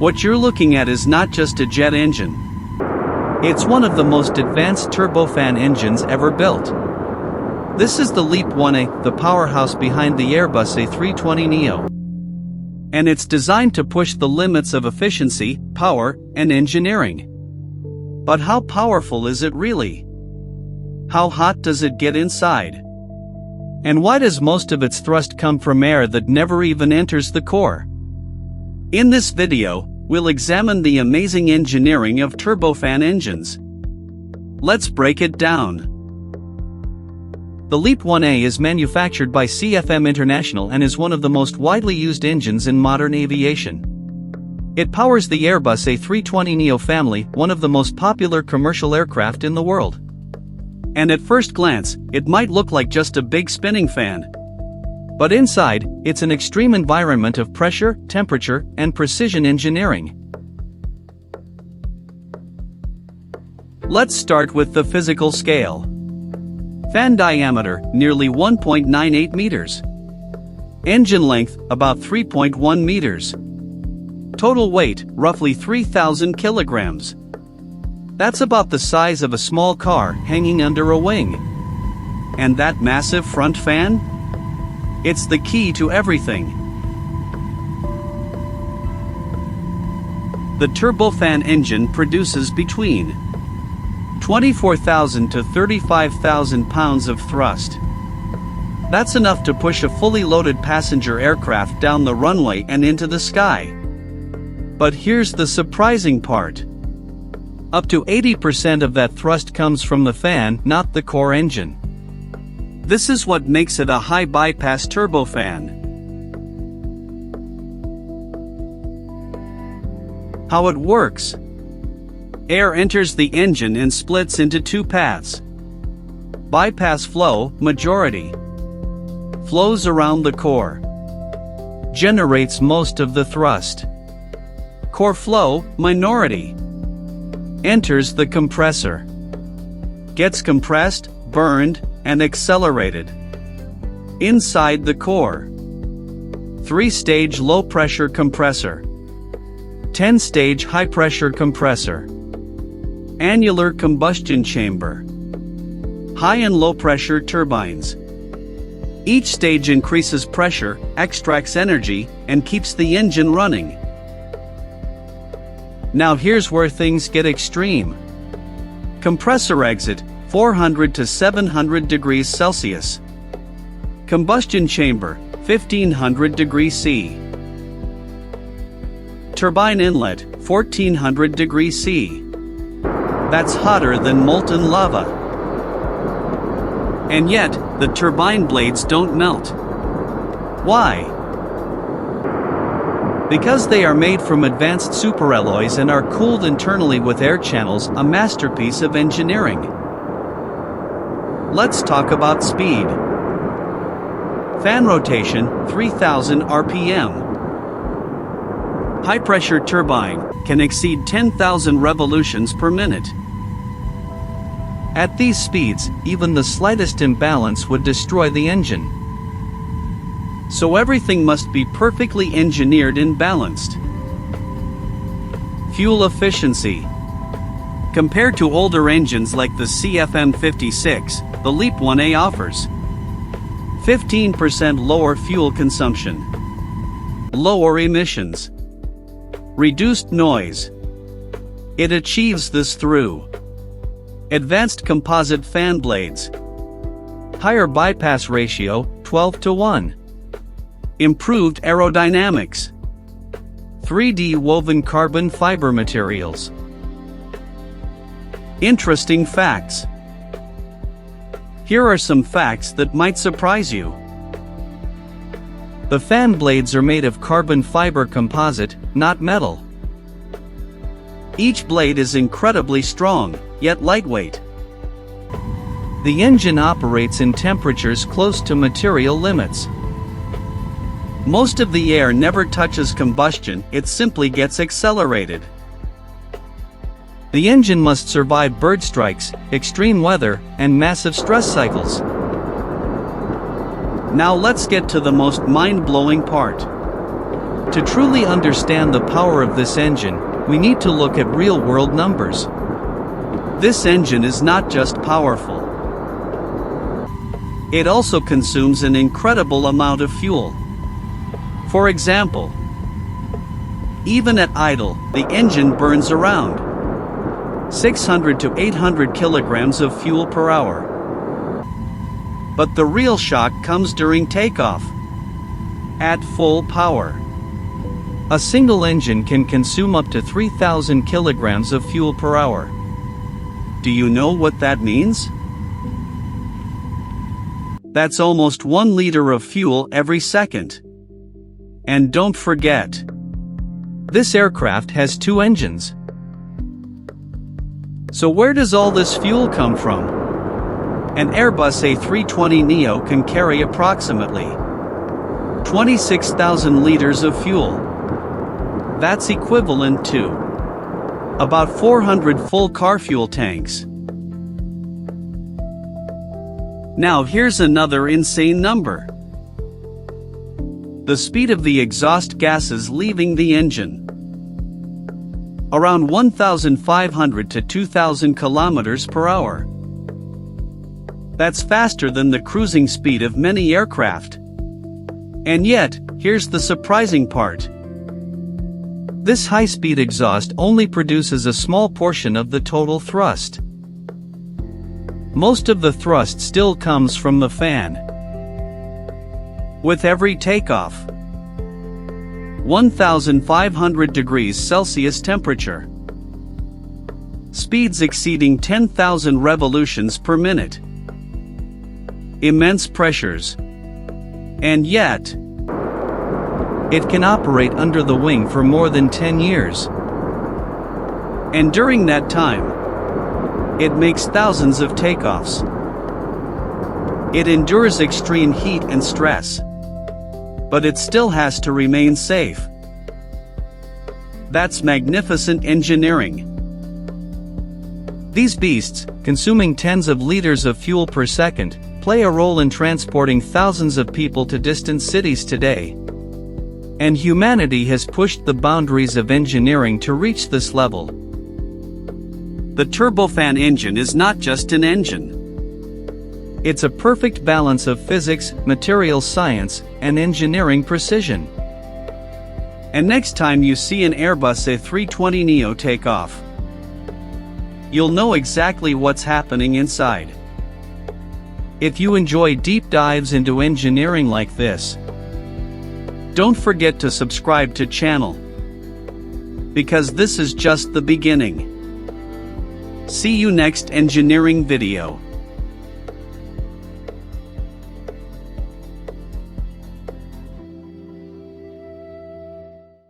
What you're looking at is not just a jet engine. It's one of the most advanced turbofan engines ever built. This is the LEAP 1A, the powerhouse behind the Airbus A320neo. And it's designed to push the limits of efficiency, power, and engineering. But how powerful is it really? How hot does it get inside? And why does most of its thrust come from air that never even enters the core? In this video, we'll examine the amazing engineering of turbofan engines. Let's break it down. The LEAP 1A is manufactured by CFM International and is one of the most widely used engines in modern aviation. It powers the Airbus A320neo family, one of the most popular commercial aircraft in the world. And at first glance, it might look like just a big spinning fan. But inside, it's an extreme environment of pressure, temperature, and precision engineering. Let's start with the physical scale. Fan diameter, nearly 1.98 meters. Engine length, about 3.1 meters. Total weight, roughly 3,000 kilograms. That's about the size of a small car hanging under a wing. And that massive front fan? It's the key to everything. The turbofan engine produces between 24,000 to 35,000 pounds of thrust. That's enough to push a fully loaded passenger aircraft down the runway and into the sky. But here's the surprising part. Up to 80% of that thrust comes from the fan, not the core engine. This is what makes it a high bypass turbofan. How it works. Air enters the engine and splits into two paths. Bypass flow, majority. Flows around the core. Generates most of the thrust. Core flow, minority. Enters the compressor. Gets compressed, burned, and accelerated. Inside the core. 3-stage low-pressure compressor. 10-stage high-pressure compressor. Annular combustion chamber. High and low-pressure turbines. Each stage increases pressure, extracts energy, and keeps the engine running. Now here's where things get extreme. Compressor exit, 400 to 700 degrees Celsius. Combustion chamber, 1500 degrees C. Turbine inlet, 1400 degrees C. That's hotter than molten lava. And yet, the turbine blades don't melt. Why? Because they are made from advanced superalloys and are cooled internally with air channels, a masterpiece of engineering. Let's talk about speed. Fan rotation, 3000 RPM. High-pressure turbine can exceed 10,000 revolutions per minute. At these speeds, even the slightest imbalance would destroy the engine. So everything must be perfectly engineered and balanced. Fuel efficiency. Compared to older engines like the CFM56, the LEAP 1A offers 15% lower fuel consumption, lower emissions, reduced noise. It achieves this through advanced composite fan blades, higher bypass ratio, 12:1, improved aerodynamics, 3D woven carbon fiber materials. Interesting facts. Here are some facts that might surprise you. The fan blades are made of carbon fiber composite, not metal. Each blade is incredibly strong, yet lightweight. The engine operates in temperatures close to material limits. Most of the air never touches combustion, it simply gets accelerated. The engine must survive bird strikes, extreme weather, and massive stress cycles. Now let's get to the most mind-blowing part. To truly understand the power of this engine, we need to look at real-world numbers. This engine is not just powerful. It also consumes an incredible amount of fuel. For example, even at idle, the engine burns around 600 to 800 kilograms of fuel per hour. But the real shock comes during takeoff. At full power, a single engine can consume up to 3,000 kilograms of fuel per hour. Do you know what that means? That's almost 1 liter of fuel every second. And don't forget, this aircraft has 2 engines. So where does all this fuel come from? An Airbus A320neo can carry approximately 26,000 liters of fuel. That's equivalent to about 400 full car fuel tanks. Now here's another insane number. The speed of the exhaust gases leaving the engine. Around 1,500 to 2,000 kilometers per hour. That's faster than the cruising speed of many aircraft. And yet, here's the surprising part. This high-speed exhaust only produces a small portion of the total thrust. Most of the thrust still comes from the fan. With every takeoff, 1,500 degrees Celsius temperature. Speeds exceeding 10,000 revolutions per minute. Immense pressures. And yet, it can operate under the wing for more than 10 years. And during that time, it makes thousands of takeoffs. It endures extreme heat and stress. But it still has to remain safe. That's magnificent engineering. These beasts, consuming tens of liters of fuel per second, play a role in transporting thousands of people to distant cities today. And humanity has pushed the boundaries of engineering to reach this level. The turbofan engine is not just an engine. It's a perfect balance of physics, materials science, and engineering precision. And next time you see an Airbus A320neo take off, you'll know exactly what's happening inside. If you enjoy deep dives into engineering like this, don't forget to subscribe to channel. Because this is just the beginning. See you next engineering video.